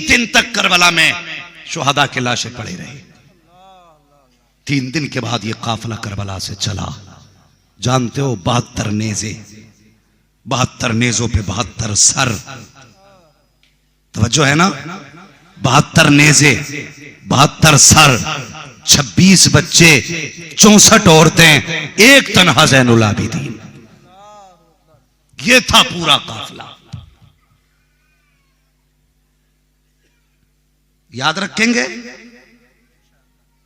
दिन तक करबला में शुहदा की लाशें पड़ी रही। 3 दिन के बाद ये काफिला करबला से चला। जानते हो 72 नेज़े, 72 नेज़ों पे 72 सर। तवज्जो है ना? 72 नेज़े, 72 सर, 26 बच्चे, 64 औरतें, एक तन्हा ज़ैनुल आबिदीन। ये था पूरा काफिला। याद रखेंगे?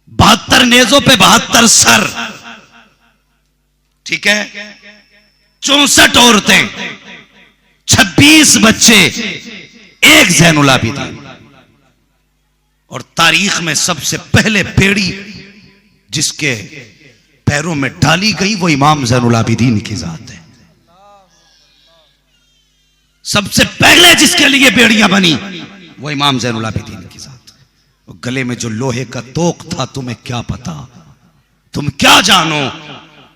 72 नेज़ों पे 72 सर, ठीक है, 64 औरतें, 26 बच्चे, एक ज़ैनुल आबिदीन। और तारीख में सबसे पहले बेड़ी जिसके पैरों में डाली गई वो इमाम ज़ैनुल आबिदीन की जात है। सबसे पहले जिसके लिए बेड़ियां बनी वो इमाम ज़ैनुल आबिदीन की जात है। वो गले में जो लोहे का तोक था, तुम्हें क्या पता, तुम क्या जानो।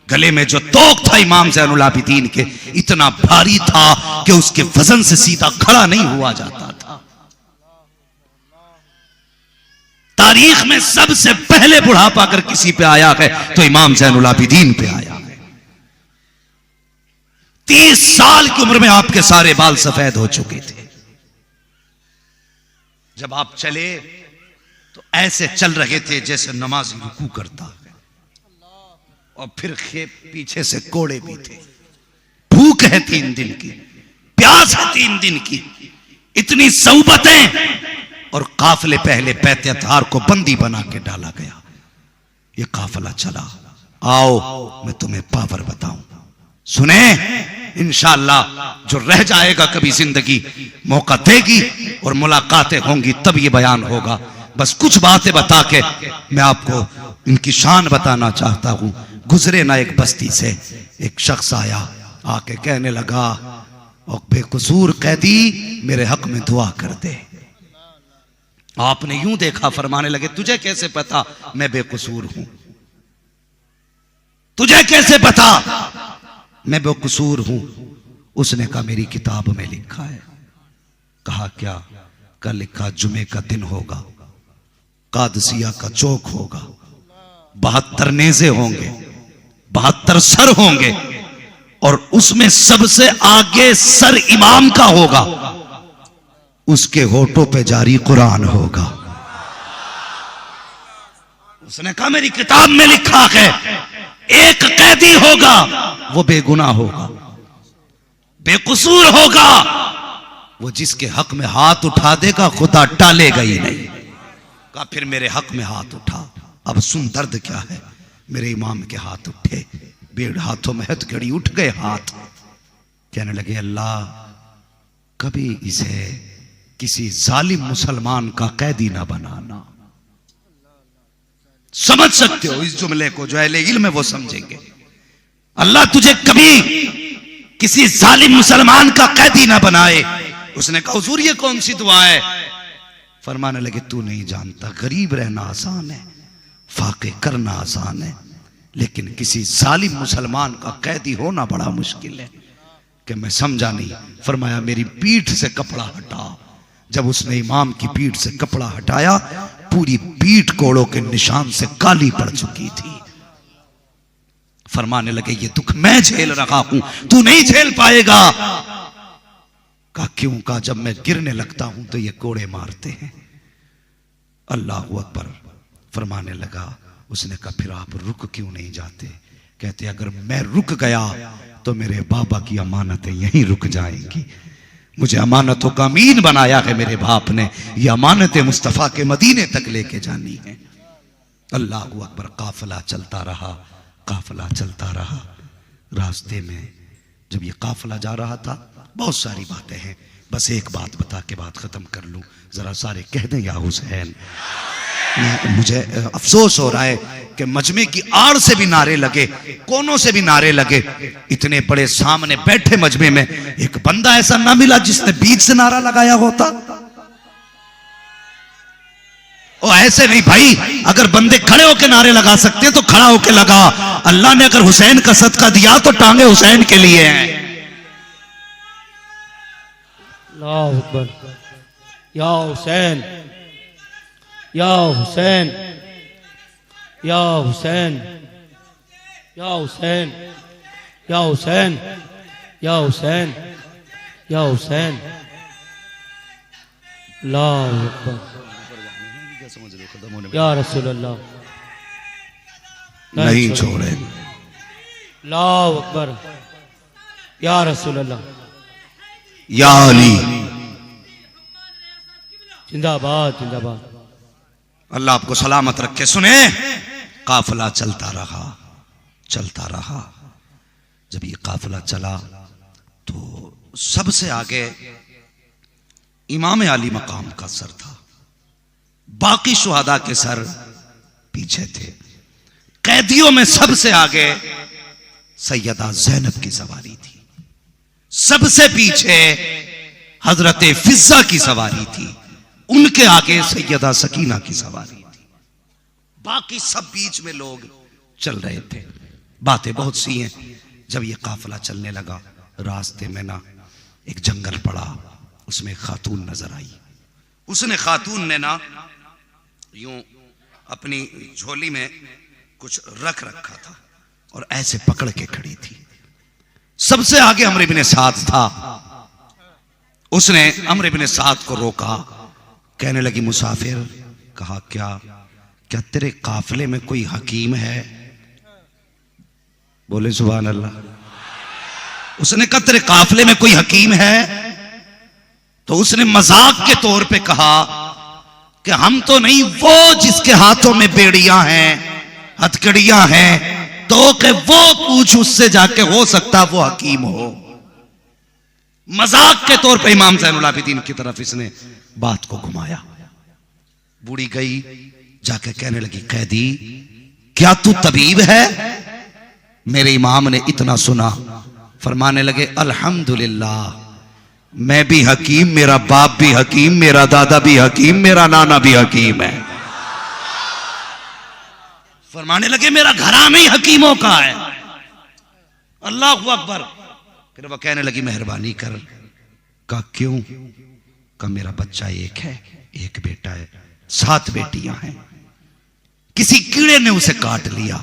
गले में जो तोक था इमाम ज़ैनुल आबिदीन के, इतना भारी था कि उसके वजन से सीधा खड़ा नहीं हुआ जाता था। तारीख में सबसे पहले बुढ़ापा अगर किसी पे आया है तो इमाम ज़ैनुल आबिदीन पे आया है। 30 साल की उम्र में आपके सारे बाल सफेद हो चुके थे। जब आप चले तो ऐसे चल रहे थे जैसे नमाजी रुकू करता है। और फिर पीछे से कोड़े भी थे। भूख है 3 दिन की, प्यास है 3 दिन की, इतनी सौबतें। और काफिले पहले पैतेदार को बंदी बना के डाला गया। ये काफिला चला। आओ मैं तुम्हें पावर बताऊं, सुने। इंशाअल्लाह जो रह जाएगा कभी जिंदगी मौका देगी और मुलाकातें होंगी तब ये बयान होगा। बस कुछ बातें बता के मैं आपको इनकी शान बताना चाहता हूं। गुजरे ना एक बस्ती से एक शख्स आया, आके कहने लगा, और बेकसूर कैदी मेरे हक में दुआ कर दे। आपने यूं देखा, फरमाने लगे, तुझे कैसे पता मैं बेकसूर हूं? तुझे कैसे पता मैं बेकसूर हूं? उसने कहा मेरी किताब में लिखा है। कहा क्या? कल लिखा जुमे का दिन होगा, कादसिया का चौक होगा, 72 नेज़े होंगे, 72 सर होंगे, और उसमें सबसे आगे सर इमाम का होगा, उसके होठों पे जारी कुरान होगा। उसने कहा मेरी किताब में लिखा है एक कैदी होगा, वो बेगुनाह होगा, बेकसूर होगा, वो जिसके हक में हाथ उठा देगा खुदा टालेगा ही नहीं। कहा फिर मेरे हक में हाथ उठा। अब सुन दर्द क्या है। मेरे इमाम के हाथ उठे, बेड़ हाथों में हथकड़ी उठ गए हाथ। कहने लगे अल्लाह कभी इसे किसी जालिम मुसलमान का कैदी ना बनाना। समझ सकते हो इस जुमले को, जो अहले इल्म है वो समझेंगे। अल्लाह तुझे कभी किसी जालिम मुसलमान का कैदी ना बनाए। उसने कहा हुजूर ये कौन सी दुआ है? फरमाने लगे तू नहीं जानता, गरीब रहना आसान है, फाके करना आसान है, लेकिन किसी जालिम मुसलमान का कैदी होना बड़ा मुश्किल है। कि मैं समझा नहीं। फरमाया मेरी पीठ से कपड़ा हटा। जब उसने इमाम की पीठ से कपड़ा हटाया, पूरी पीठ कोड़ों के निशान से काली पड़ चुकी थी। फरमाने लगे ये दुख मैं झेल रहा हूं, तू नहीं झेल पाएगा। कहा क्यों? कहा जब मैं गिरने लगता हूं तो ये कोड़े मारते हैं। अल्लाह अकबर। फरमाने लगा, उसने कहा फिर आप रुक क्यों नहीं जाते? कहते अगर मैं रुक गया तो मेरे बाबा की अमानतें यहीं रुक जाएंगी। मुझे अमानतों का अमीन बनाया है मेरे बाप ने, ये अमानतें मुस्तफा के मदीने तक लेके जानी है। अल्लाह अकबर। काफिला चलता रहा, काफिला चलता रहा। रास्ते में जब ये काफिला जा रहा था, बहुत सारी बातें हैं, बस एक बात बता के बात खत्म कर लूं। जरा सारे कह दें या हुसैन। मुझे अफसोस हो रहा है कि मजमे की आड़ से भी नारे लगे, कोनों से भी नारे लगे। इतने बड़े सामने बैठे मजमे में एक बंदा ऐसा ना मिला जिसने बीच से नारा लगाया होता। ओ ऐसे नहीं भाई, अगर बंदे खड़े होकर नारे लगा सकते हैं तो खड़ा होकर लगा। अल्लाह ने अगर हुसैन का सदका दिया तो टांगे हुसैन के लिए हैं। या हुसैन, या हुसैन, या हुसैन, या हुसैन, या हुसैन, या हुसैन, या हुसैन। अल्लाहु अकबर, या रसूल अल्लाह, नहीं छोड़े। अल्लाहु अकबर, या रसूल अल्लाह, या अली, जिंदाबाद जिंदाबाद। अल्लाह आपको सलामत रखे। सुने, काफिला चलता रहा, चलता रहा। जब ये काफिला चला तो सबसे आगे इमाम अली मकाम का सर था, बाकी शुहदा के सर पीछे थे। कैदियों में सबसे आगे सैयदा ज़ैनब की सवारी थी, सबसे पीछे हजरत फिजा की सवारी थी, उनके आगे सैयदा सकीना की सवारी थी, बाकी सब बीच में लोग चल रहे थे। बातें बहुत सी हैं। जब ये काफिला चलने लगा, रास्ते में ना एक जंगल पड़ा, उसमें खातून नजर आई। उसने खातून ने ना यूं अपनी झोली में कुछ रख रखा था और ऐसे पकड़ के खड़ी थी। सबसे आगे अमर इब्ने साद था। उसने अमर इब्ने साद को रोका, कहने लगी मुसाफिर। कहा क्या क्या तेरे काफिले में कोई हकीम है? बोले सुभान अल्लाह। उसने कहा तेरे काफिले में कोई हकीम है? तो उसने मजाक के तौर पे कहा कि हम तो नहीं, वो जिसके हाथों में बेड़ियां हैं, हथकड़ियां हैं, तो कि वो पूछ उससे जाके, हो सकता वो हकीम हो। मजाक के तौर पे इमाम ज़ैनुल आबिदीन की तरफ इसने बात को घुमाया। बूढ़ी गई, जाके कहने लगी कैदी क्या तू तबीब है? मेरे इमाम ने इतना सुना, फरमाने लगे अल्हम्दुलिल्लाह, मैं भी हकीम, मेरा बाप भी हकीम, मेरा दादा भी हकीम, मेरा नाना भी हकीम है। फरमाने लगे मेरा घराना ही हकीमों का है। अल्लाहु अकबर। फिर वह कहने लगी मेहरबानी कर। का क्यों? का मेरा बच्चा एक है, एक बेटा है, 7 बेटियां हैं। किसी कीड़े ने उसे काट लिया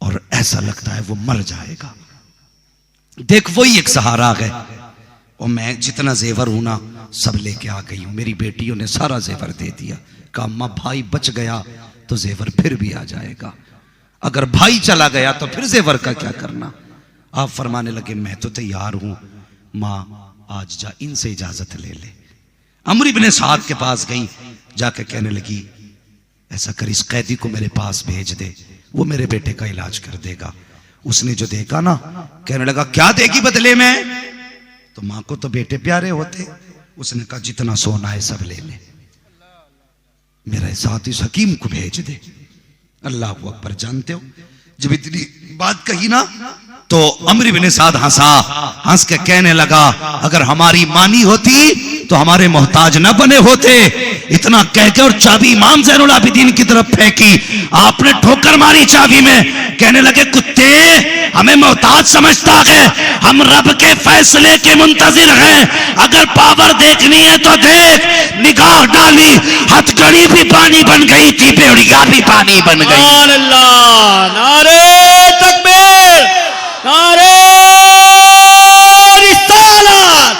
और ऐसा लगता है वो मर जाएगा। देख वही एक सहारा है, और मैं जितना जेवर हूं ना सब लेके आ गई हूं। मेरी बेटियों ने सारा जेवर दे दिया। कहा अम्मा भाई बच गया तो जेवर फिर भी आ जाएगा, अगर भाई चला गया तो फिर जेवर का क्या करना? आप फरमाने लगे मैं तो तैयार हूं मां, आज जा इनसे इजाजत ले ले। अमर इब्ने साद के पास गई, जाके कहने लगी ऐसा कर इस कैदी को मेरे पास भेज दे, वो मेरे बेटे का इलाज कर देगा। उसने जो देखा ना, कहने लगा क्या देगी बदले में? तो मां को तो बेटे प्यारे होते। उसने कहा जितना सोना है सब ले ले, मेरे साथ इस हकीम को भेज दे। अल्लाह अकबर। जानते हो जब इतनी बात कही ना तो अमर इब्ने साद हंसा, हंस के कहने लगा अगर हमारी मानी होती तो हमारे मोहताज न बने होते। इतना कह के और चाबी इमाम ज़ैनुल आबिदीन की तरफ फेंकी। आपने ठोकर मारी चाबी में, कहने लगे कुत्ते हमें मोहताज समझता है, हम रब के फैसले के मुंतजिर हैं। अगर पावर देखनी है तो देख, निगाह डाली, हथकड़ी भी पानी बन गई थी, बेड़िया भी पानी बन गई। अल्लाह, नारे तकबीर, नारे रिसालत,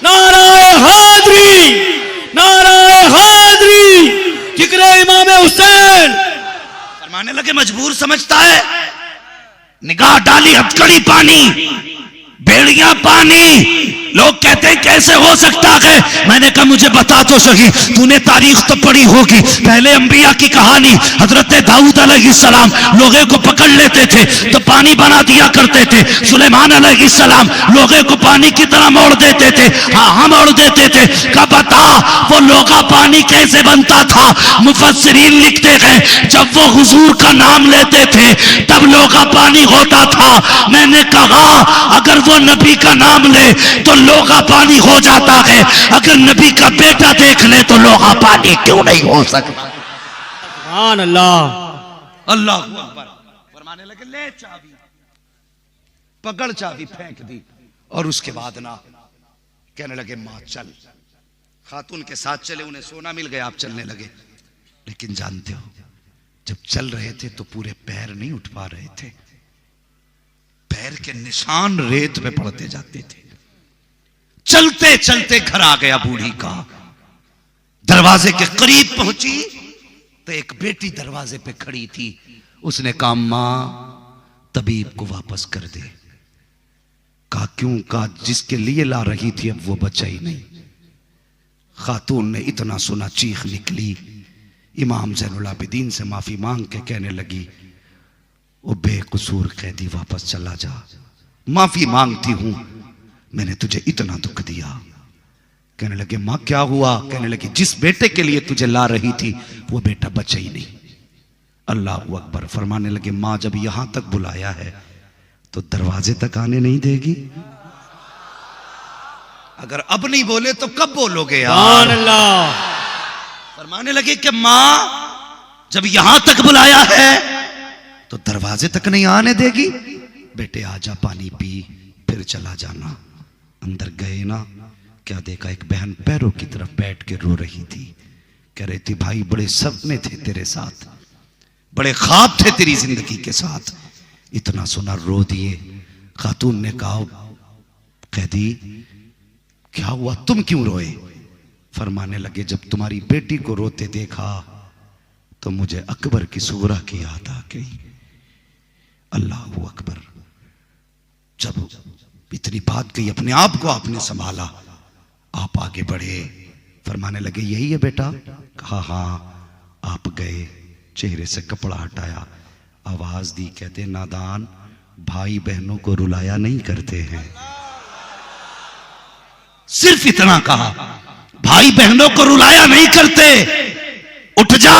नारे हैदरी, नारे हैदरी, जिक्र इमाम हुसैन। फरमाने लगे मजबूर समझता है, निगाह डाली, हथकड़ी पानी, बेड़ियां पानी। लोग कहते हैं कैसे हो सकता है? मैंने कहा मुझे बता तो सही, तूने तारीख तो पढ़ी होगी। पहले अंबिया की कहानी, हजरत दाऊद अलैहिस्सलाम लोगों को पकड़ लेते थे तो पानी बना दिया करते थे। सुलेमान अलैहिस्सलाम लोगों को पानी की तरह मोड़ देते थे। हाँ हम मोड़ देते थे। कहा बता वो लोगा पानी कैसे बनता था? मुफस्सिरीन लिखते हैं जब वो हुजूर का नाम लेते थे तब लोगा पानी होता था। मैंने कहा अगर वो नबी का नाम ले तो लोगा पानी हो जाता है, अगर नबी का बेटा देख ले तो लोगा पानी क्यों नहीं हो सकता? सुभान अल्लाह। अल्लाह अकबर। फरमाने लगे ले चाबी, पकड़ चाबी फेंक दी। और उसके बाद ना कहने लगे मां चल, खातून के साथ चले, उन्हें सोना मिल गया, आप चलने लगे। लेकिन जानते हो, जब चल रहे थे तो पूरे पैर नहीं उठ पा रहे थे, पैर के निशान रेत पे पड़ते जाते थे। चलते चलते घर आ गया बूढ़ी का। दरवाजे के करीब पहुंची तो एक बेटी दरवाजे पे खड़ी थी। उसने कहा, मां तबीब को वापस कर दे। कहा क्यों? कहा जिसके लिए ला रही थी अब वो बचा ही नहीं। खातून ने इतना सुना, चीख निकली। इमाम ज़ैनुल आबिदीन से माफी मांग के कहने लगी, वो बेकसूर कैदी वापस चला जा, माफी मांगती हूं, मैंने तुझे इतना दुख दिया। कहने लगे, मां क्या हुआ? कहने लगी, जिस बेटे के लिए तुझे ला रही थी वो बेटा बचा ही नहीं। अल्लाह अकबर। फरमाने लगे, मां जब यहां तक बुलाया है तो दरवाजे तक आने नहीं देगी? अगर अब नहीं बोले तो कब बोलोगे यार? फरमाने लगे कि मां जब यहां तक बुलाया है तो दरवाजे तक नहीं आने देगी? बेटे आजा, पानी पी, फिर चला जाना। अंदर गए ना, क्या देखा, एक बहन पैरों की तरफ बैठ के रो रही थी। कह रही थी, भाई बड़े सपने थे तेरे साथ, बड़े ख्वाब थे तेरी जिंदगी के साथ। इतना सुना रो दिए। खातून ने कहा, कैदी क्या हुआ, तुम क्यों रोए? फरमाने लगे, जब तुम्हारी बेटी को रोते देखा तो मुझे अकबर की सूरा की याद आ गई। अल्लाह अकबर। जब इतनी बात कही, अपने आप को आपने संभाला, आप आगे बढ़े। फरमाने लगे, यही है बेटा? कहा हाँ। आप गए, चेहरे से कपड़ा हटाया, आवाज दी, कहते, नादान भाई बहनों को रुलाया नहीं करते हैं। सिर्फ इतना कहा, भाई बहनों को रुलाया नहीं करते, उठ जा।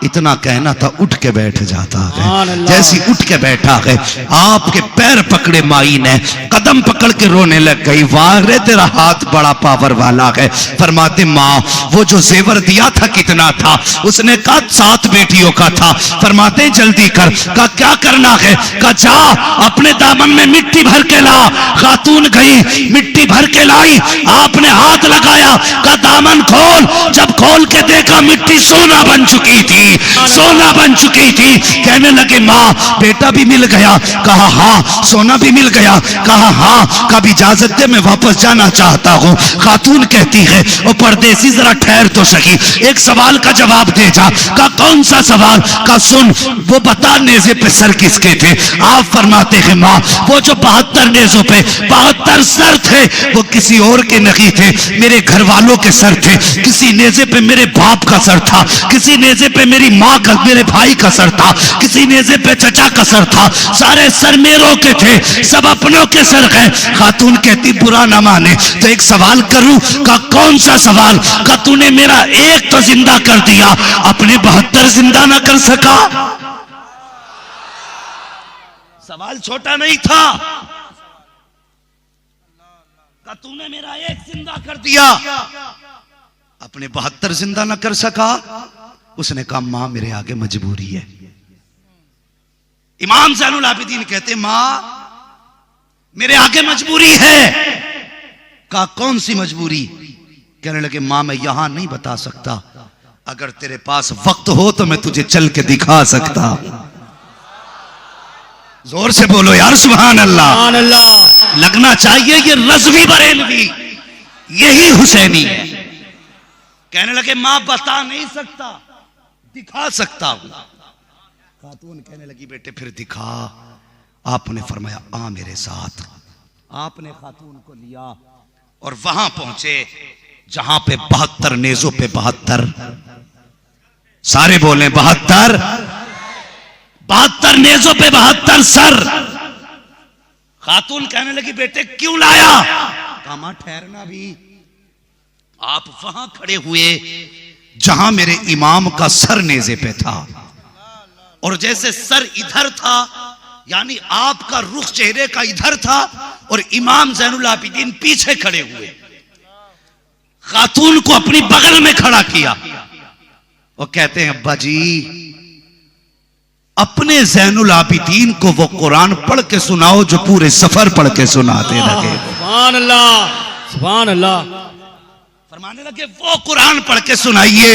इतना कहना था, उठ के बैठ जाता है। जैसी उठ के बैठा है, आपके पैर पकड़े माई ने, कदम पकड़ के रोने लग गई। वाह रे तेरा हाथ बड़ा पावर वाला है। फरमाते, माँ वो जो जेवर दिया था कितना था? उसने कहा 7 बेटियों का था। फरमाते, जल्दी कर। कहा क्या करना है? कहा जा अपने दामन में मिट्टी भर के ला। खातून गई, मिट्टी भर के लाई, आपने हाथ लगाया, कहा दामन खोल। जब खोल के देखा, मिट्टी सोना बन चुकी थी, सोना बन चुकी थी। कहने लगे, माँ बेटा भी मिल गया? कहा हाँ। सोना भी मिल गया? कहा हाँ। कभी इजाजत दे, मैं वापस जाना चाहता हूँ। खातून कहती है, ओ परदेसी जरा ठहर तो सही, एक सवाल का जवाब दे जा। कहा कौन सा सवाल? कहा सुन, वो बता नेज़े पे सर किसके थे? आप फरमाते हैं, माँ वो जो 72 नेज़ों पे 72 सर थे, वो किसी और के नहीं थे, मेरे घर वालों के सर थे। किसी नेज़े पे मेरे बाप का सर था, किसी नेज़े पे मेरी माँ का, मेरे भाई का सर था, किसी नेज़े पे चचा का सर था। सारे सर मेरों के थे, सब अपनों के सर गए। खातून कहती, बुरा ना माने तो एक सवाल करूं? का कौन सा सवाल? का तूने मेरा एक तो जिंदा कर दिया, अपने 72 जिंदा ना कर सका? सवाल छोटा नहीं था। का तूने मेरा एक जिंदा कर दिया, अपने 72 जिंदा ना कर सका? उसने कहा, मां मेरे आगे मजबूरी है। इमाम ज़ैनुल आबिदीन कहते, मां मेरे आगे मजबूरी है। कहा कौन सी मजबूरी? कहने लगे, मां मैं यहां नहीं बता सकता, अगर तेरे पास वक्त हो तो मैं तुझे चल के दिखा सकता। जोर से बोलो यार, सुभान अल्लाह। लगना चाहिए ये रज़वी बरेलवी, यही हुसैनी है। कहने लगे, मां बता नहीं सकता, दिखा सकता हूं। खातून कहने लगी, बेटे फिर दिखा। आपने फरमाया, आ मेरे साथ। आपने खातून को लिया और वहां पहुंचे जहां पे 72 नेज़ों पे 72, सारे बोले 72, 72 नेज़ों पे 72 सर। खातून कहने लगी, बेटे क्यों लाया? कहा मां ठहरना भी। आप वहां खड़े हुए जहां मेरे इमाम का सर नेज़े पे था, और जैसे सर इधर था, यानी आपका रुख चेहरे का इधर था, और इमाम ज़ैनुल आबिदीन पीछे खड़े हुए। खातून को अपनी बगल में खड़ा किया और कहते हैं, अब्बा जी अपने ज़ैनुल आबिदीन को वो कुरान पढ़ के सुनाओ जो पूरे सफर पढ़ के सुनाते रहे। सुभान अल्लाह, सुभान अल्लाह। फरमाने लगे वो कुरान पढ़ के सुनाइए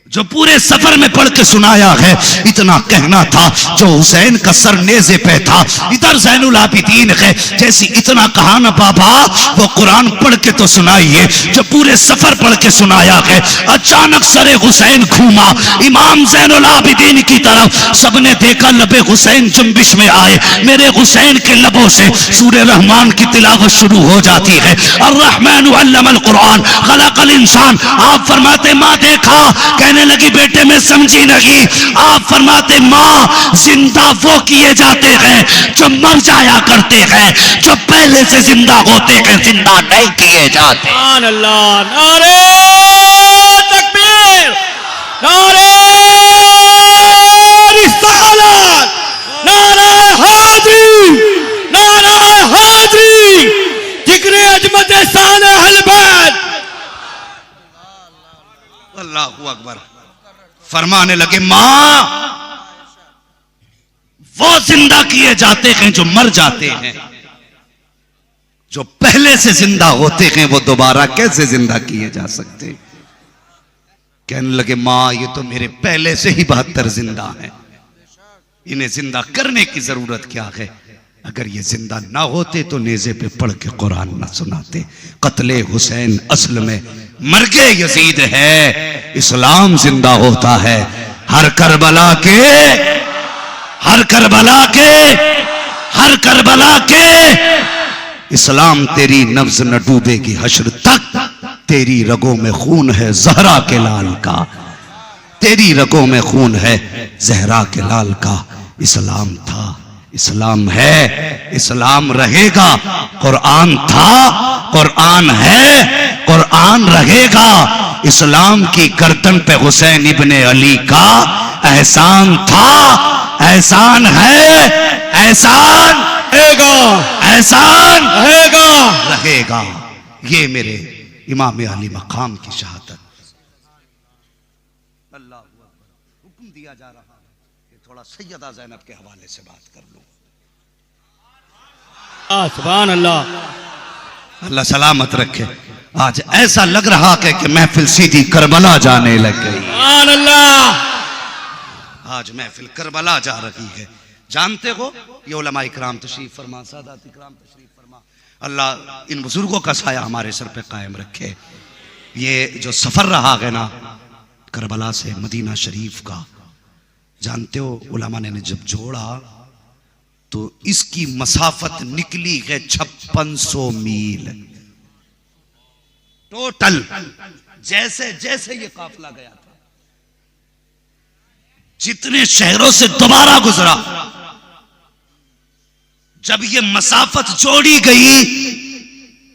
जो पूरे सफर में पढ़ के सुनाया है। इतना कहना था जो हुसैन का सर नेज़े पे था, इधर ज़ैनुल आबिदीन है, जैसी इतना कहा ना बाबा वो कुरान पढ़ के तो सुनाइए जो पूरे सफर पढ़ के सुनाया है। अचानक सरे हुसैन घूमा इमाम ज़ैनुल आबिदीन की तरफ, सबने देखा लबे हुसैन जुम्बिश में आए। मेरे हुसैन के लबों से सूरे रहमान की तिलावत शुरू हो जाती है। अर्रहमान अल्लमल कुरान खलकल इंसान। आप फरमाते माँ देखा, कहने लगी बेटे मैं समझी नहीं। आप फरमाते माँ जिंदा वो किए जाते हैं जो मर जाया करते हैं, जो पहले से जिंदा होते हैं जिंदा नहीं किए जाते। सुभान अल्लाह, नारे तकबीर, नारे रिसालत, नारे हाज़री, नारे हाज़री, जिक्र अजमत शान अहल बैत। अल्लाहू अकबर। फरमाने लगे मां वो जिंदा किए जाते हैं जो मर जाते हैं, जो पहले से जिंदा होते हैं वो दोबारा कैसे जिंदा किए जा सकते। कहने लगे मां ये तो मेरे पहले से ही 72 जिंदा हैं, इन्हें जिंदा करने की जरूरत क्या है। अगर ये जिंदा ना होते तो नेज़े पे पढ़ के कुरान ना सुनाते। कत्ले हुसैन असल में मर्गे यजीद है, इस्लाम जिंदा होता है। हर करबला के हर करबला के हर करबला के इस्लाम तेरी नब्ज न डूबेगी हश्र तक। तेरी रगों में खून है ज़हरा के लाल का, तेरी रगों में खून है ज़हरा के लाल का। इस्लाम था, इस्लाम है, इस्लाम रहेगा। कुरान था, कुरान है, कुरान रहेगा। इस्लाम की गर्दन पे हुसैन इब्ने अली का एहसान था, एहसान है, एहसान रहेगा, एहसान रहेगा, रहेगा। ये मेरे इमाम अली मकाम की शहादत। अल्लाह हुक्म दिया जा रहा है कि थोड़ा सैयदा ज़ैनब के हवाले से बात कर लूं। सुभान अल्लाह, अल्लाह सलामत रखे। आज ऐसा लग रहा है कि महफिल सीधी करबला जाने लग गई। सुभान अल्लाह, आज महफिल करबला जा रही है। जानते हो ये उलमा इकराम तशरीफ फरमा, सादात इकराम तशरीफ फरमा। अल्लाह इन बुजुर्गों का साया हमारे सर पे कायम रखे। ये जो सफर रहा है ना करबला से मदीना शरीफ का, जानते हो उलमा ने जब जोड़ा तो इसकी मसाफत निकली है 5600 मील टोटल। जैसे जैसे ये काफिला गया था, जितने शहरों से दोबारा गुजरा, जब ये मसाफत जोड़ी गई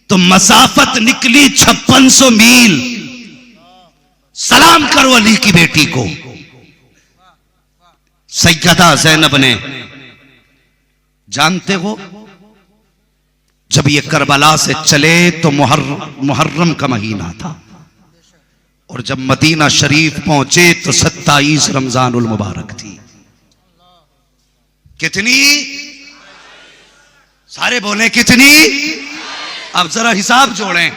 तो मसाफत निकली 5600 मील। सलाम करो अली की बेटी को। सैयदा ज़ैनब ने, जानते हो जब ये करबला से चले तो मुहर्रम का महीना था, और जब मदीना शरीफ पहुंचे तो 27 रमजानुल मुबारक थी। कितनी? सारे बोले कितनी? अब जरा हिसाब जोड़ें।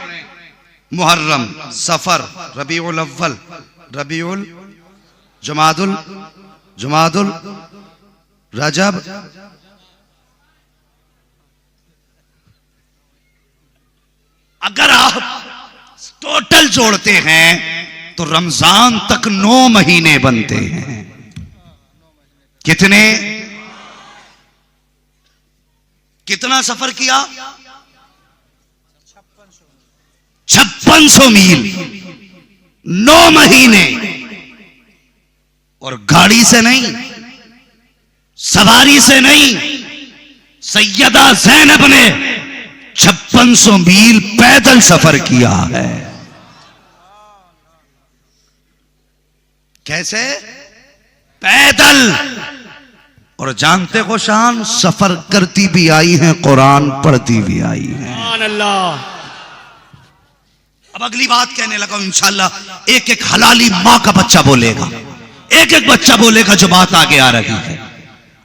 मुहर्रम, सफर, रबीउल अव्वल, रबीउल, जुमादुल, रजब, अगर आप टोटल जोड़ते हैं तो रमजान तक 9 महीने बनते हैं। कितने? कितना सफर किया? 5600 मील, 9 महीने। और गाड़ी से नहीं, सवारी से नहीं, सैयदा ज़ैनब ने 5600 मील पैदल सफर किया है। कैसे? पैदल। और जानते हो शान, सफर करती भी आई हैं, कुरान पढ़ती भी आई हैं। सुभान अल्लाह। अब अगली बात कहने लगा इंशाअल्लाह। एक एक हलाली मां का बच्चा बोलेगा, एक एक बच्चा बोलेगा जो बात आगे आ रही है।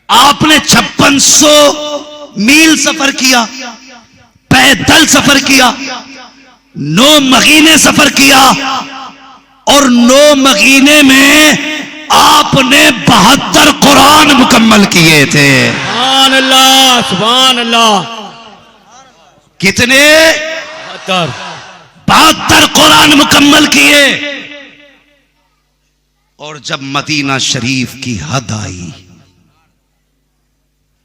आपने 5600 मील सफर किया, पैदल सफर किया, 9 महीने सफर किया और 9 महीने में आपने 72 कुरान मुकम्मल किए थे। सुभान अल्लाह, सुभान अल्लाह। कितने? 72। 72 कुरान मुकम्मल किए। और जब मदीना शरीफ की हद आई,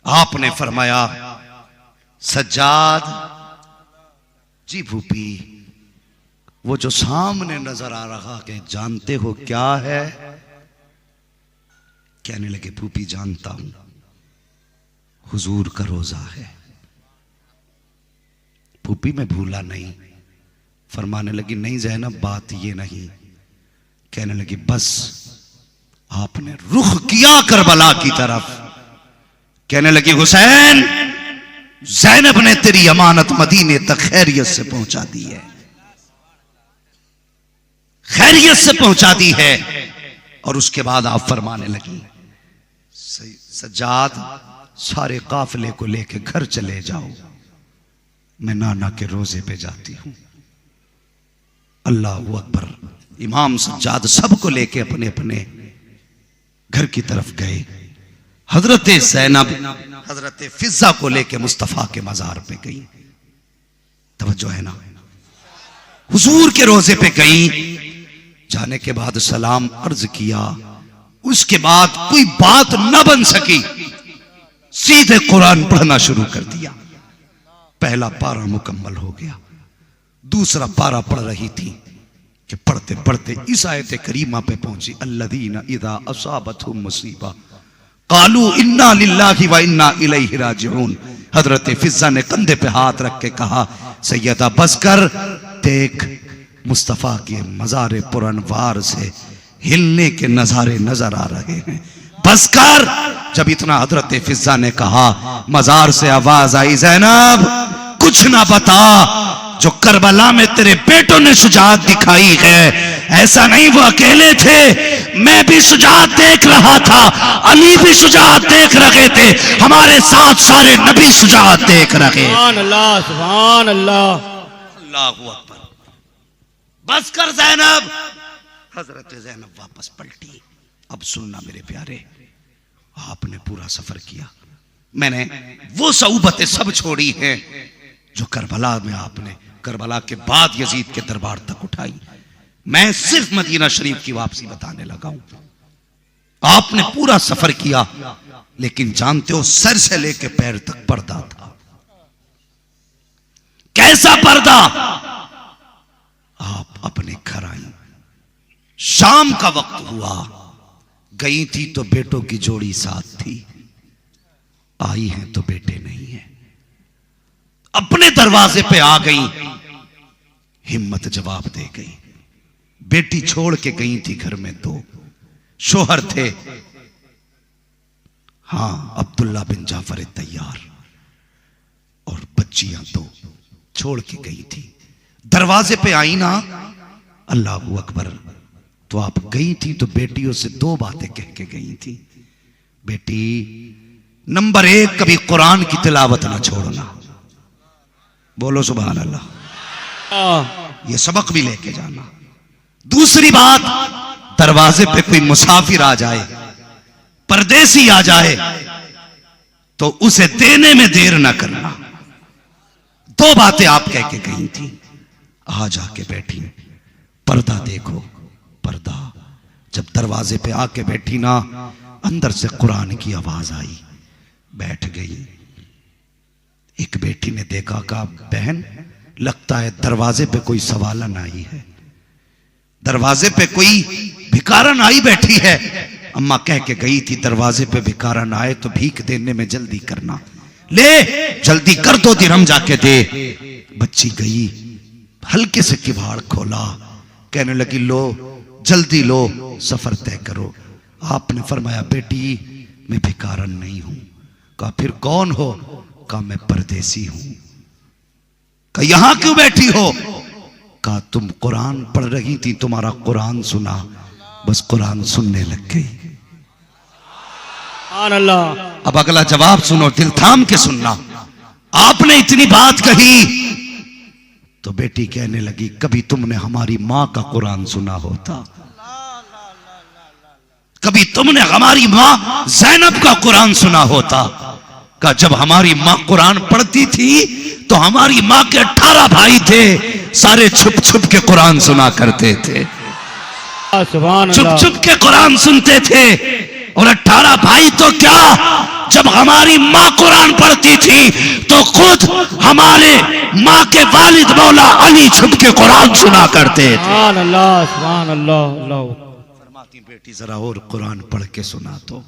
आपने फरमाया, सज्जाद जी भूपी, वो जो सामने नजर आ रहा है जानते हो क्या है? कहने लगे, भूपी जानता हूं, हुजूर का रोजा है। भूपी मैं भूला नहीं। फरमाने लगी, नहीं ज़ैनब, बात ये नहीं। कहने लगी, बस आपने रुख किया करबला की तरफ। कहने लगी, हुसैन, ज़ैनब ने तेरी अमानत मदीने तक खैरियत से पहुंचा दी है, खैरियत से पहुंचा दी है। और उसके बाद आप फरमाने लगी, सज्जाद, सारे काफिले को लेके घर चले जाओ, मैं नाना के रोजे पे जाती हूं। अल्लाह अकबर। इमाम सज्जाद सबको लेके अपने अपने घर की तरफ गए। हजरत ज़ैनब हजरत फिजा को लेके मुस्तफा के मजार पे गई। तवज्जो है ना? हुजूर के रोजे पे गई। जाने के बाद सलाम अर्ज किया। उसके बाद कोई बात न बन सकी, सीधे कुरान पढ़ना शुरू कर दिया। पहला पारा मुकम्मल हो गया। दूसरा पारा पढ़ रही थी कि पढ़ते पढ़ते इस आयत करीमा पे पहुंची, अल्लज़ीना इज़ा असाबतहुम मुसीबा क़ालू इन्ना लिल्लाहि व इन्ना इलैहि राजिऊन। हजरत फिजा ने कंधे पे हाथ रख के कहा, सैयदा बस कर, देख मुस्तफा के मज़ार पुरनवार से हिलने के नजारे नजर आ रहे हैं, बस कर। जब इतना हजरत फिजा ने कहा, मजार से आवाज आई, ज़ैनब कुछ ना बता, जो करबला में तेरे बेटों ने शुजाअत दिखाई है, ऐसा नहीं वो अकेले थे, मैं भी शुजाअत देख रहा था, अली भी शुजाअत देख रहे थे, हमारे साथ सारे नबी शुजाअत देख रहे। सुभान अल्लाह, सुभान अल्लाह। अल्लाहु अकबर। बस कर ज़ैनब। हजरत ज़ैनब वापस पलटी। अब सुनना मेरे प्यारे, आपने पूरा सफर किया, मैंने वो सऊबतें सब छोड़ी हैं जो करबला में आपने, करबला के बाद यजीद के दरबार तक उठाई। मैं सिर्फ मदीना शरीफ की वापसी बताने लगा हूं। आपने पूरा सफर किया, लेकिन जानते हो सर से लेके पैर तक पर्दा था। कैसा पर्दा? आप अपने घर आई, शाम का वक्त हुआ, गई थी तो बेटों की जोड़ी साथ थी, आई हैं तो बेटे नहीं है। अपने दरवाजे पे आ गई, हिम्मत जवाब दे गई। बेटी छोड़ के गई थी घर में, 2 शोहर थे, हां अब्दुल्ला बिन जाफर तैयार, और बच्चियां 2 छोड़ के गई थी। दरवाजे पे आई ना, अल्लाहू अकबर, तो आप गई थी तो बेटियों से 2 बातें कह के गई थी। बेटी, नंबर 1, कभी कुरान की तिलावत ना छोड़ना, बोलो सुभान अल्लाह, ये सबक भी लेके जाना। दूसरी बात, दरवाजे पे कोई मुसाफिर आ जाए, परदेसी आ जाए, तो उसे देने में देर ना करना। 2 बातें आप कह के गई थी। आ जाके बैठी, पर्दा देखो, पर्दा। जब दरवाजे पे आके बैठी ना, अंदर से कुरान की आवाज आई, बैठ गई। एक बेटी ने देखा, कहा बहन लगता है दरवाजे पे कोई सवालन आई है, दरवाजे पे कोई भिखारन आई बैठी है। अम्मा कह के गई थी, दरवाजे पे भिखारन आए तो भीख देने में जल्दी करना, ले जल्दी कर 2 दिरहम जाके दे। बच्ची गई, हल्के से किवाड़ खोला, कहने लगी लो जल्दी लो, सफर तय करो। आपने फरमाया, बेटी मैं भिखारन नहीं हूं। कहा फिर कौन हो? कहा मैं परदेसी हूं। कहा यहां क्यों बैठी हो? कहा तुम कुरान पढ़ रही थी, तुम्हारा कुरान सुना, बस कुरान सुनने लग गई। सुभान अल्लाह। अब अगला जवाब सुनो, दिल थाम के सुनना। आपने इतनी बात कही तो बेटी कहने लगी, कभी तुमने हमारी मां का कुरान सुना होता, कभी तुमने हमारी मां ज़ैनब का कुरान सुना होता। का जब हमारी मां कुरान पढ़ती थी तो हमारी मां के 18 भाई थे, सारे छुप छुप के कुरान सुना करते थे, छुप छुप के कुरान सुनते थे। और 18 भाई तो क्या, जब हमारी मां कुरान पढ़ती थी तो खुद हमारे मां के वालिद मौला अली छुप के कुरान सुना करते थे। सुभान अल्लाह। फरमाती, बेटी जरा और कुरान पढ़ के सुना। तो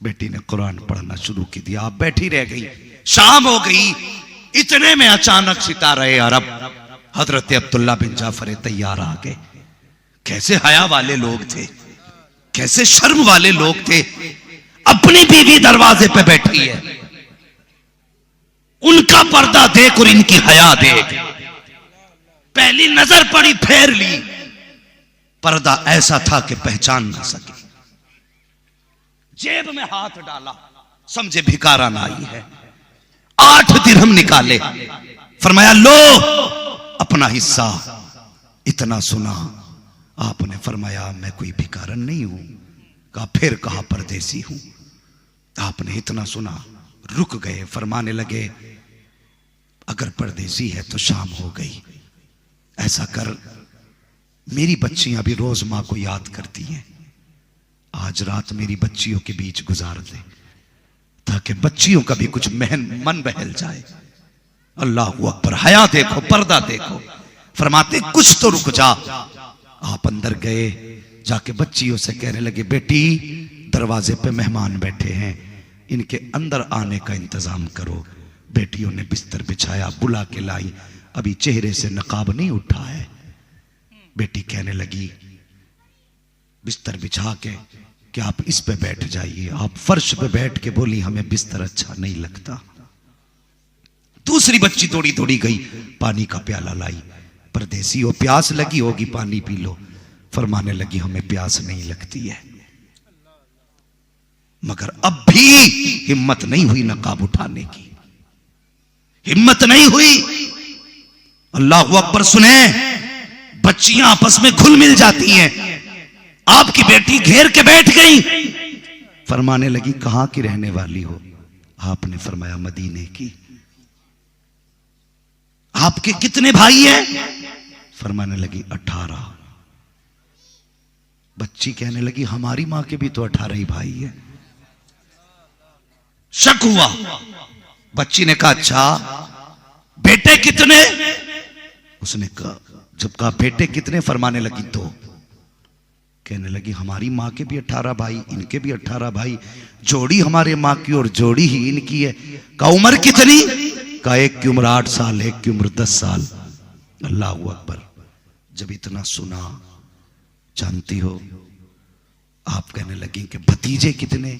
बेटी ने कुरान पढ़ना शुरू की दिया। आप बैठी रह गई, शाम हो गई। इतने में अचानक सितारे अरब हजरत अब्दुल्ला बिन जाफर तैयार आ गए। कैसे हया वाले लोग थे, कैसे शर्म वाले लोग थे। अपनी बीवी दरवाजे पे बैठी है, उनका पर्दा देख और इनकी हया देख, पहली नजर पड़ी फेर ली। पर्दा ऐसा था कि पहचान ना सके। जेब में हाथ डाला, समझे भिखारन आई है। 8 दिरहम निकाले, फरमाया लो अपना हिस्सा। इतना सुना, आपने फरमाया मैं कोई भिखारन नहीं हूं। कहा फिर कहा परदेसी हूं। आपने इतना सुना, रुक गए। फरमाने लगे, अगर परदेसी है तो शाम हो गई, ऐसा कर, मेरी बच्चियां भी रोज मां को याद करती हैं, आज रात मेरी बच्चियों के बीच गुजार दे, ताकि बच्चियों का भी कुछ मन बहल जाए। अल्लाह अकबर। हया देखो, पर्दा देखो। फरमाते कुछ तो रुक जा। आप अंदर गए, जाके बच्चियों से कहने लगे, बेटी दरवाजे पे मेहमान बैठे हैं, इनके अंदर आने का इंतजाम करो। बेटियों ने बिस्तर बिछाया, बुला के लाई। अभी चेहरे से नकाब नहीं उठा है। बेटी कहने लगी, बिस्तर बिछा के कि आप इस पे बैठ जाइए। आप फर्श पे बैठ के बोली, हमें बिस्तर अच्छा नहीं लगता। दूसरी बच्ची दौड़ी दौड़ी गई, पानी का प्याला लाई। परदेसी हो, प्यास लगी होगी, पानी पी लो। फरमाने लगी, हमें प्यास नहीं लगती है। मगर अब भी हिम्मत नहीं हुई नकाब उठाने की, हिम्मत नहीं हुई। अल्लाह अकबर। सुने, बच्चियां आपस में घुल मिल जाती हैं। आपकी बेटी घेर के बैठ गई। फरमाने लगी, कहां की रहने वाली हो? आपने फरमाया, मदीने की। आपके कितने भाई हैं? फरमाने लगी, 18। बच्ची कहने लगी, हमारी मां के भी तो 18 ही भाई है। शक हुआ। बच्ची ने कहा, अच्छा बेटे कितने? उसने कहा, जब कहा बेटे कितने, फरमाने लगी 2। कहने लगी, हमारी मां के भी 18 भाई, इनके भी 18 भाई, जोड़ी हमारे मां की और जोड़ी ही इनकी है। कहा उम्र कितनी? कहा एक की उम्र 8 साल, एक की उम्र 10 साल। अल्लाह अकबर। जब इतना सुना, जानती हो, आप कहने लगी कि भतीजे कितने?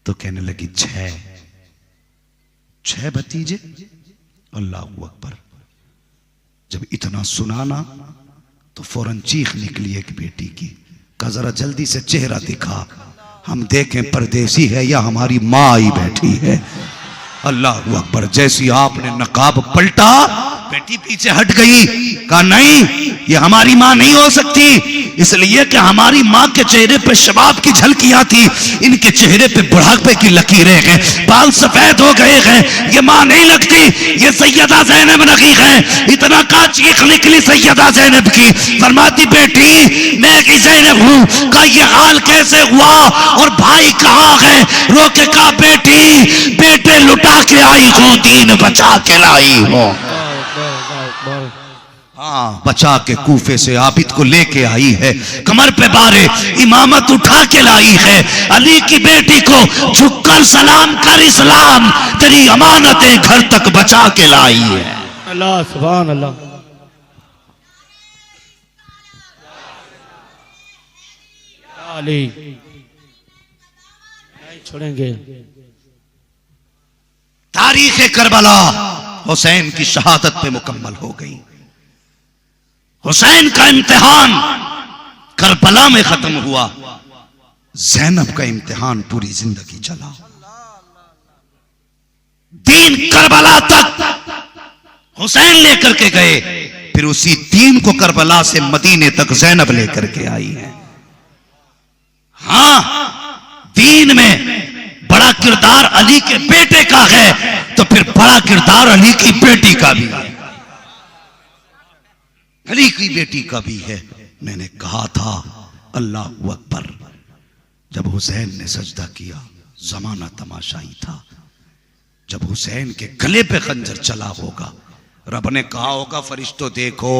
तो कहने लगी 6 भतीजे। अल्लाह अकबर। जब इतना सुना ना, तो फौरन चीख निकली एक बेटी की। कहा जरा जल्दी से चेहरा दिखा, हम देखें परदेसी है या हमारी मां आई बैठी है। अल्लाह अकबर। जैसी आपने नकाब पलटा, बेटी पीछे हट गई। कहा नहीं, ये हमारी मां नहीं हो सकती, इसलिए कि हमारी मां के चेहरे पे शबाब की झलकियां थी, इनके चेहरे पे बुढ़ापे की लकीरें हैं, बाल सफेद हो गए हैं, ये मां नहीं लगती, ये सैयदा ज़ैनब नगी है। इतना का चीख निकली सैयदा ज़ैनब की। फरमाती, बेटी मैं की ज़ैनब हूं। का ये हाल कैसे हुआ और भाई कहां है? रोके कहा, बेटी बेटे लुटा के आई हो, दीन बचा के लाई हो। हाँ, बचा के कूफे से आबिद को लेके आई है, कमर पे बारे इमामत उठा के लाई है। अली की बेटी को झुककर सलाम कर, इस्लाम तेरी अमानतें घर तक बचा के लाई है। अल्लाह सुभान अल्लाह। अली नहीं छोड़ेंगे। तारीख करबला हुसैन की शहादत पे मुकम्मल हो गई। हुसैन का इम्तिहान करबला में खत्म हुआ, ज़ैनब का इम्तिहान पूरी जिंदगी चला। दीन करबला तक हुसैन लेकर के गए, फिर उसी दीन को करबला से मदीने तक ज़ैनब लेकर के आई है। हां, दीन में बड़ा किरदार अली के बेटे का है, तो फिर बड़ा किरदार अली की बेटी का भी है, अली की बेटी का भी है। मैंने कहा था अल्लाह अकबर, जब हुसैन ने सजदा किया जमाना तमाशाई था। जब हुसैन के गले पे खंजर चला होगा, रब ने कहा होगा फरिश्तों देखो,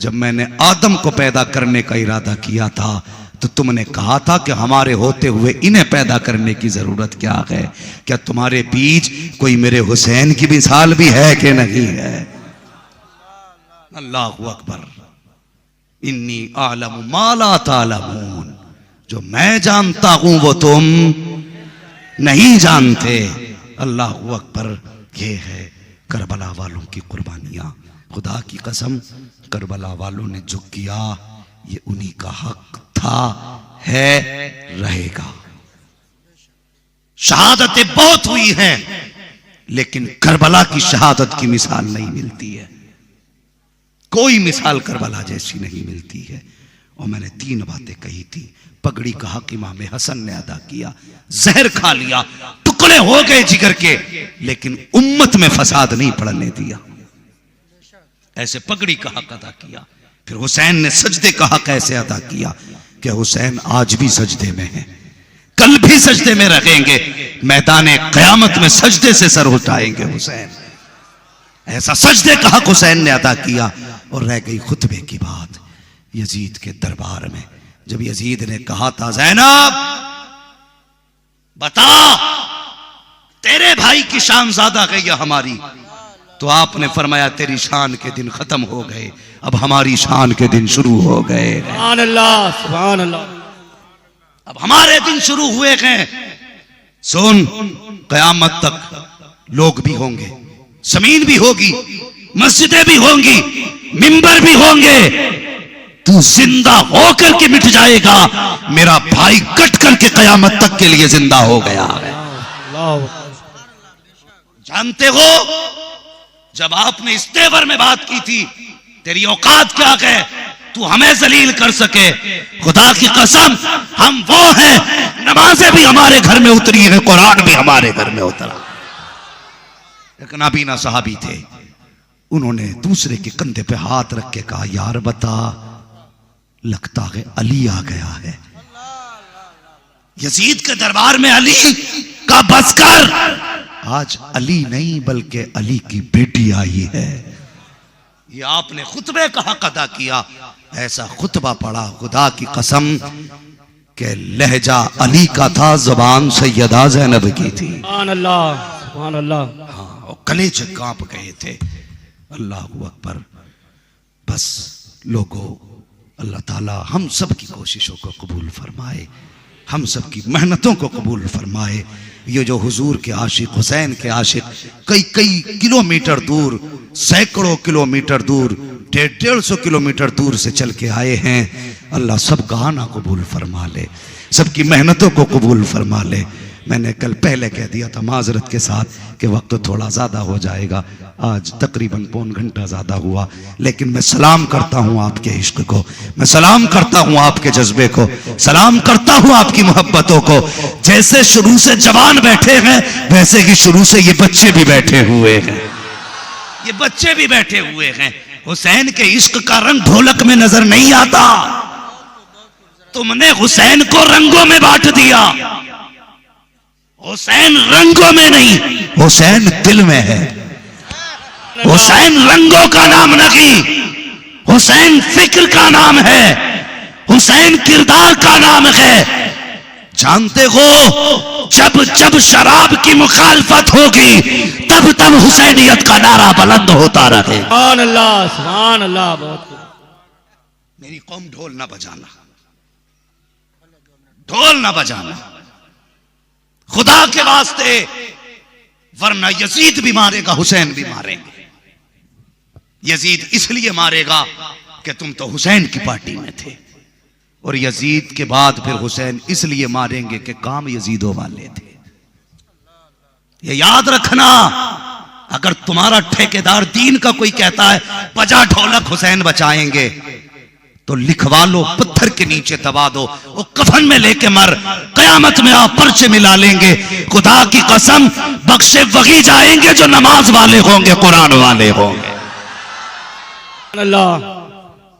जब मैंने आदम को पैदा करने का इरादा किया था तो तुमने कहा था कि हमारे होते हुए इन्हें पैदा करने की जरूरत क्या है, क्या तुम्हारे बीच कोई मेरे हुसैन की मिसाल भी है कि नहीं है? अल्लाहु अकबर। इन्नी आलमु मा ला तालमून, जो मैं जानता हूं वो तुम नहीं जानते। अल्लाहु अकबर। ये है करबला वालों की कुर्बानियां। खुदा की कसम, करबला वालों ने जो किया ये उन्हीं का हक था, है, रहेगा। शहादतें बहुत हुई हैं, लेकिन करबला की शहादत की मिसाल नहीं मिलती है। कोई मिसाल करबला जैसी नहीं मिलती है। और मैंने 3 बातें कही थी। पगड़ी का हक इमाम हसन ने अदा किया, जहर खा लिया, टुकड़े हो गए जिगर के, लेकिन उम्मत में फसाद नहीं पड़ने दिया। ऐसे पगड़ी का हक अदा किया। फिर हुसैन ने सजदे का हक ऐसे अदा किया कि हुसैन आज भी सजदे में है, कल भी सजदे में रहेंगे, मैदान क़यामत में सजदे से सर उठाएंगे हुसैन। ऐसा सजदे का हक हुसैन ने अदा किया। और रह गई खुतबे की बात। यजीद के दरबार में जब यजीद ने कहा था ज़ैनब बता तेरे भाई की शान ज्यादा गई या हमारी, तो आपने फरमाया तेरी शान के दिन खत्म हो गए, अब हमारी शान के दिन शुरू हो गए। सुभान अल्लाह, सुभान अल्लाह। अब हमारे दिन शुरू हुए हैं। सुन, कयामत तक लोग भी होंगे, जमीन भी होगी, मस्जिदें भी होंगी, मिंबर भी होंगे, तू जिंदा होकर के मिट जाएगा। मेरा भाई कट करके कयामत तक के लिए जिंदा हो गया है। जानते हो, जब आपने इस तेवर में बात की थी, तेरी औकात क्या है तू हमें जलील कर सके? खुदा की कसम, हम वो हैं, नमाजें भी हमारे घर में उतरी है, कुरान भी हमारे घर में उतरा। एक नाबीना सहाबी थे, उन्होंने दूसरे के कंधे पे हाथ रख के कहा यार बता, लगता है अली आ गया है। यजीद के दरबार में अली का बस कर, आज अली नहीं बल्कि अली की बेटी आई है। ये आपने खुतबे का हक अदा किया। ऐसा खुतबा पढ़ा खुदा की कसम के लहजा अली का था, जुबान सैयदा ज़ैनब की थी। सुभान अल्लाह, सुभान अल्लाह। हाँ, और कलेजे कांप गए थे। अल्लाह अकबर। बस लोगों, अल्लाह ताला हम सब की कोशिशों को कबूल फरमाए, हम सब की मेहनतों को कबूल फरमाए। ये जो हुजूर के आशिक, हुसैन के आशिक कई कई किलोमीटर दूर, सैकड़ों किलोमीटर दूर, 150 किलोमीटर दूर से चल के आए हैं, अल्लाह सब का आना कबूल फरमा ले, सबकी मेहनतों को कबूल फरमा ले। मैंने कल पहले कह दिया था माजरत के साथ कि वक्त थोड़ा ज़्यादा हो जाएगा, आज तकरीबन पौन घंटा ज़्यादा हुआ, लेकिन मैं सलाम करता हूँ आपके इश्क को, मैं सलाम करता हूँ आपके जज्बे को, सलाम करता हूँ आपकी मोहब्बतों को। जैसे शुरू से जवान बैठे हैं, वैसे ही शुरू से ये बच्चे भी बैठे हुए हैं, ये बच्चे भी बैठे हुए हैं। हुसैन के इश्क का रंग ढोलक में नजर नहीं आता, तुमने हुसैन को रंगों में बांट दिया। हुसैन रंगों में नहीं, हुसैन दिल में है। हुसैन रंगों का नाम नहीं, हुसैन फिक्र का नाम है, हुसैन किरदार का नाम है। जानते हो, जब जब शराब की मुखालफत होगी, तब तब हुसैनियत का नारा बुलंद होता रहे। सुभान अल्लाह, सुभान अल्लाह। बहुत मेरी कौम ढोल ना बजाना, ढोल ना बजाना खुदा के वास्ते, वरना यजीद भी मारेगा, हुसैन भी मारेंगे। यजीद इसलिए मारेगा कि तुम तो हुसैन की पार्टी में थे, और यजीद के बाद फिर हुसैन इसलिए मारेंगे कि काम यजीदों वाले थे। ये याद रखना, अगर तुम्हारा ठेकेदार दीन का कोई कहता है बजा ढोलक हुसैन बचाएंगे, तो लिखवा लो, पत्थर के नीचे दबा दो, वो कफन में लेके मर, कयामत में आप पर्चे मिला लेंगे। खुदा की कसम बख्शे वही जाएंगे जो नमाज वाले होंगे, कुरान वाले होंगे। अल्लाह,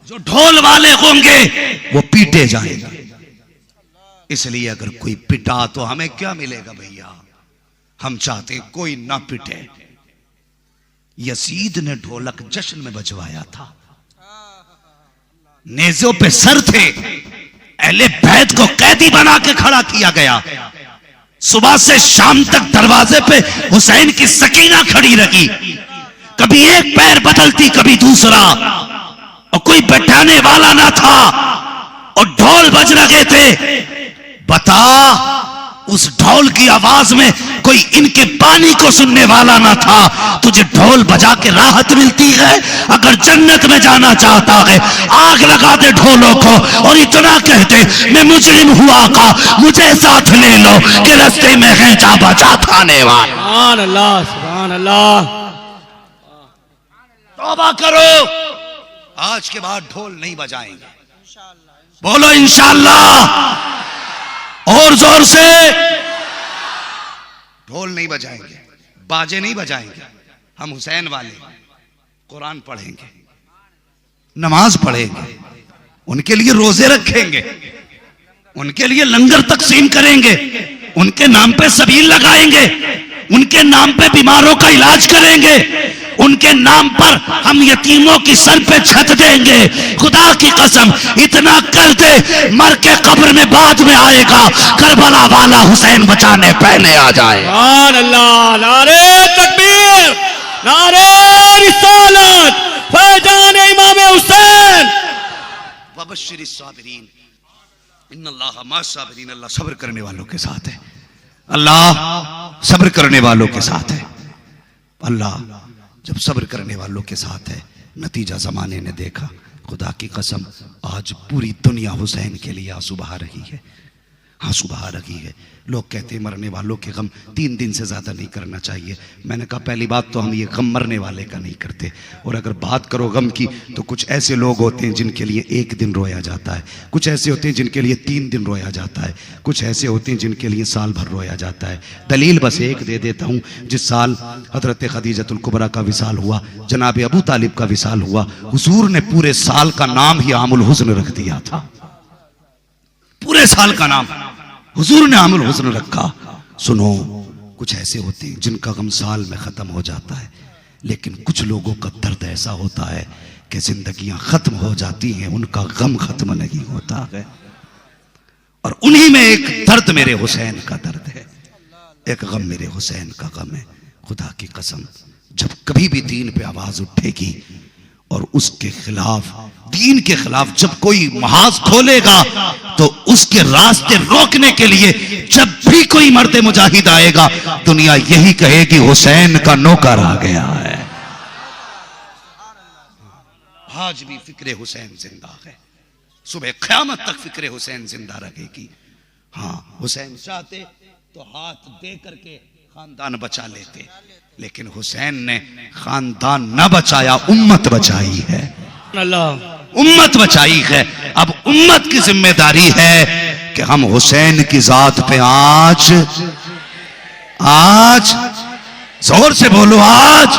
जो ढोल वाले होंगे वो पीटे जाएंगे। इसलिए अगर कोई पिटा तो हमें क्या मिलेगा भैया? हम चाहते हैं कोई ना पिटे। यजीद ने ढोलक जश्न में बजवाया था, नेज़ों पे सर थे, अहले बैत को कैदी बना के खड़ा किया गया। सुबह से शाम तक दरवाजे पे हुसैन की सकीना खड़ी रही, कभी एक पैर बदलती कभी दूसरा, और कोई बैठाने वाला ना था, और ढोल बज रहे थे। बता, उस ढोल की आवाज में कोई इनके पानी को सुनने वाला ना था। तुझे ढोल बजा के राहत मिलती है? अगर जन्नत में जाना चाहता है आग लगा दे ढोलों को, और इतना कहते मैं मुजरिम हुआ का, मुझे साथ ले लो कि रास्ते में है जा बचा थाने वाला। सुभान अल्लाह, सुभान अल्लाह। तौबा करो, आज के बाद ढोल नहीं बजाएंगे। बोलो इंशाअल्लाह, और जोर से। ढोल नहीं बजाएंगे, बाजे नहीं बजाएंगे। हम हुसैन वाले कुरान पढ़ेंगे, नमाज पढ़ेंगे, उनके लिए रोजे रखेंगे, उनके लिए लंगर तकसीम करेंगे, उनके नाम पे सबील लगाएंगे, उनके नाम पे बीमारों का इलाज करेंगे, उनके नाम पर हम यतीमों की सर पे छत देंगे। खुदा की कसम इतना कर दे, मर के कब्र में बाद में आएगा करबला वाला हुसैन बचाने पहले आ जाए। सुभान अल्लाह, नारे तकबीर, नारे रिसालत, फैजान इमाम हुसैन। वबश्शिर साबिरीन, इन्नल्लाह मा साबिरीन। अल्लाह सब्र करने वालों के साथ है, अल्लाह सब्र करने वालों के साथ है। अल्लाह जब सब्र करने वालों के साथ है, नतीजा जमाने ने देखा। खुदा की कसम आज पूरी दुनिया हुसैन के लिए आंसू बहा रही है, आंसू बहा रही है। लोग कहते हैं मरने वालों के गम 3 दिन से ज्यादा नहीं करना चाहिए। मैंने कहा पहली बात तो हम ये गम मरने वाले का नहीं करते, और अगर बात करो गम की तो कुछ ऐसे लोग होते हैं जिनके लिए 1 दिन रोया जाता है, कुछ ऐसे होते हैं जिनके लिए 3 दिन रोया जाता है, कुछ ऐसे होते हैं जिनके लिए साल भर रोया जाता है। दलील बस एक दे देता हूँ, जिस साल हजरत खदीजतुल कुबरा का विसाल हुआ, जनाब अबू तालिब का विसाल हुआ, हुजूर ने पूरे साल का नाम ही आमुल हुस्न रख दिया था। पूरे साल का नाम हुजूर ने आमुल हुस्न रखा। सुनो, कुछ ऐसे होते हैं जिनका गम साल में खत्म हो जाता है, लेकिन कुछ लोगों का दर्द ऐसा होता है कि जिंदगियां खत्म हो जाती हैं, उनका गम खत्म नहीं होता है। और उन्हीं में एक दर्द मेरे हुसैन का दर्द है, एक गम मेरे हुसैन का गम है। खुदा की कसम जब कभी भी दीन पे आवाज उठेगी और उसके खिलाफ, दीन के खिलाफ जब कोई महाज खोलेगा, तो उसके रास्ते रोकने के लिए जब भी कोई मर्द मुजाहिद आएगा, दुनिया यही कहेगी हुसैन का नौकर आ गया है। आज भी फिक्रे हुसैन जिंदा है, सुबह क़यामत तक फिक्रे हुसैन जिंदा रहेगी। हाँ, हुसैन चाहते तो हाथ दे करके खानदान बचा लेते, लेकिन हुसैन ने खानदान न बचाया, उम्मत बचाई है। अल्लाह, उम्मत बचाई है। अब उम्मत की जिम्मेदारी है कि हम हुसैन की जात पे आज जोर से बोलो, आज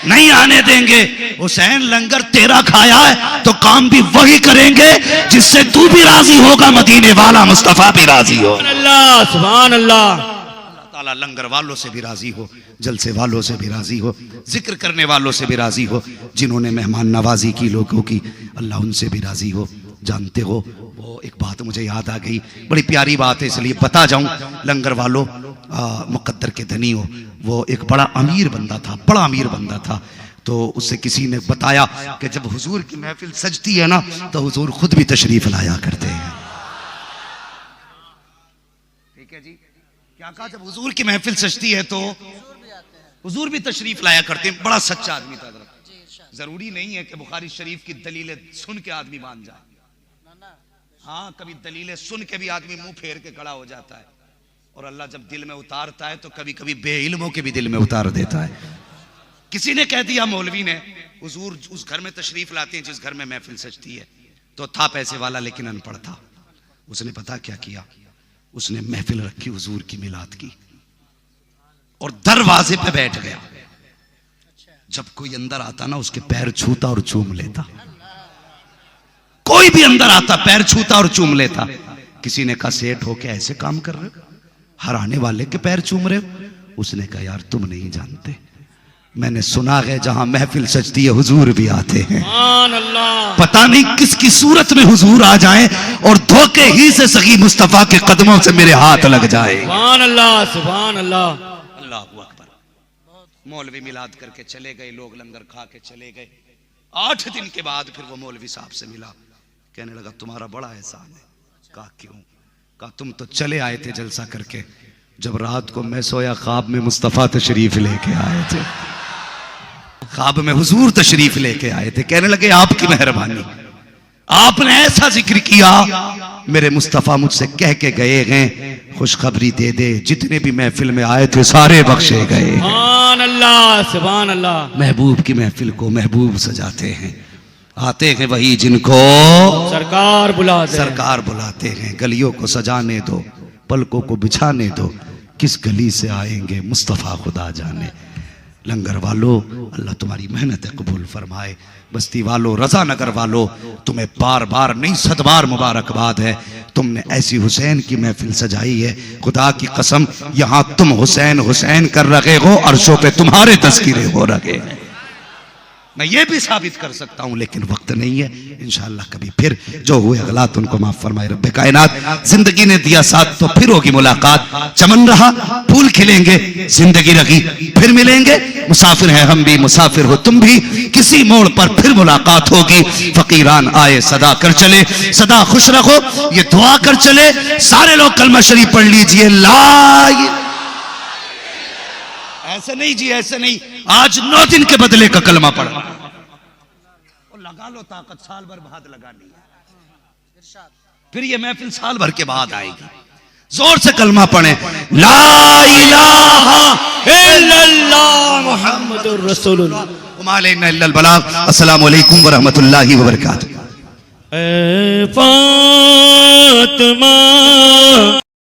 नहीं आने देंगे। हुसैन लंगर तेरा खाया है तो काम भी वही करेंगे जिससे तू भी राजी होगा, मदीने वाला मुस्तफा भी राजी हो। अल्लाह, सुभान अल्लाह। ताला लंगर वालों से भी राजी हो, जलसे वालों से भी राजी हो, जिक्र करने वालों से भी राजी हो, जिन्होंने मेहमान नवाजी की लोगों की, अल्लाह उनसे भी राजी हो। जानते हो, वो एक बात मुझे याद आ गई, बड़ी प्यारी बात है इसलिए बता जाऊं। लंगर वालों, मुकद्दर के धनी हो, वो एक बड़ा अमीर बंदा था, बड़ा अमीर बंदा था। तो उससे किसी ने बताया कि जब हुजूर की महफिल सजती है ना, तो हुजूर खुद भी तशरीफ लाया करते हैं। ठीक है जी, क्या कहा? जब हुजूर की महफिल सजती है तो हुजूर भी तशरीफ लाया करते हैं। बड़ा सच्चा आदमी था। जरूरी नहीं है कि बुखारी शरीफ की दलीलें सुन के आदमी मान जाए। हाँ, कभी दलीलें सुन के भी आदमी मुंह फेर के खड़ा हो जाता है, और अल्लाह जब दिल में उतारता है तो कभी कभी बेइल्मों के भी दिल में उतार देता है। किसी ने कह दिया मौलवी ने, हुजूर उस घर में तशरीफ लाते हैं जिस घर में महफिल सजती है, तो था पैसे वाला लेकिन अनपढ़ था। उसने पता क्या किया, उसने महफिल रखी हुजूर की मिलाद की और दरवाजे पे बैठ गया। जब कोई अंदर आता ना उसके पैर छूता और चूम लेता। कोई भी अंदर आता पैर छूता और चूम लेता। किसी ने कहा सेठ हो के ऐसे काम कर रहे हो, हर आने वाले के पैर चूम रहे हो? उसने कहा यार तुम नहीं जानते, मैंने सुना है जहां महफिल सजती है हुजूर भी आते हैं। सुभान अल्लाह। पता नहीं किसकी सूरत में हुजूर आ जाए और धोखे ही से सही मुस्तफा के कदमों से मेरे हाथ लग जाए। सुभान अल्लाह, सुभान अल्लाह। अल्लाह अकबर। मौलवी मिलाद करके चले गए, लोग लंगर खा के चले गए। 8 दिन के बाद फिर वो मौलवी साहब से मिला, कहने लगा तुम्हारा बड़ा एहसान है। कहा क्यों? कहा तुम तो चले आए थे जलसा करके, जब रात को मैं सोया ख्वाब में मुस्तफा तशरीफ लेके आए थे, ख्वाब में हुजूर तशरीफ लेके आए थे। कहने लगे आपकी मेहरबानी, आपने ऐसा जिक्र किया, मेरे मुस्तफा मुझसे कह के गए हैं खुशखबरी दे दे, जितने भी महफिल में आए थे सारे बख्शे गए। सुभान अल्लाह, सुभान अल्लाह। महबूब की महफिल को महबूब सजाते हैं, आते हैं वही जिनको सरकार बुलाते हैं। सरकार बुलाते हैं। गलियों को सजाने दो, पलकों को बिछाने दो, किस गली से आएंगे मुस्तफा खुदा जाने। लंगर वालों अल्लाह तुम्हारी मेहनत कबूल फरमाए। बस्ती वालों, रजा नगर वालों, तुम्हें बार बार नहीं 100 बार मुबारकबाद है। तुमने ऐसी हुसैन की महफिल सजाई है, खुदा की कसम यहां तुम हुसैन हुसैन कर रहे हो, अर्शों पे तुम्हारे तस्कीरे हो रहे हैं। मैं ये भी साबित कर सकता हूं लेकिन वक्त नहीं है। इंशाअल्लाह कभी फिर जो हुए अगलात उनको माफ फरमाए रब्बे कायनात। जिंदगी ने दिया साथ तो फिर होगी मुलाकात, चमन रहा फूल खिलेंगे, जिंदगी रही फिर मिलेंगे। मुसाफिर हैं हम भी, मुसाफिर हो तुम भी, किसी मोड़ पर फिर मुलाकात होगी। फकीरान आए सदा कर चले, सदा खुश रखो ये दुआ कर चले। सारे लोग कलमा शरीफ पढ़ लीजिए। ला ऐसे नहीं जी, ऐसे नहीं, आज 9 दिन के बदले का कलमा पढ़ा और लगा लो ताकत, साल भर बाद लगानी है, फिर ये महफिल साल भर के बाद आएगी। जोर से कलमा पढ़े, ला इलाहा इल्लल्लाह मुहम्मदुर रसूलुल्लाह वमा इल्लल बलाग। अस्सलामु अलैकुम व रहमतुल्लाहि व बरकातहू। ए फातिमा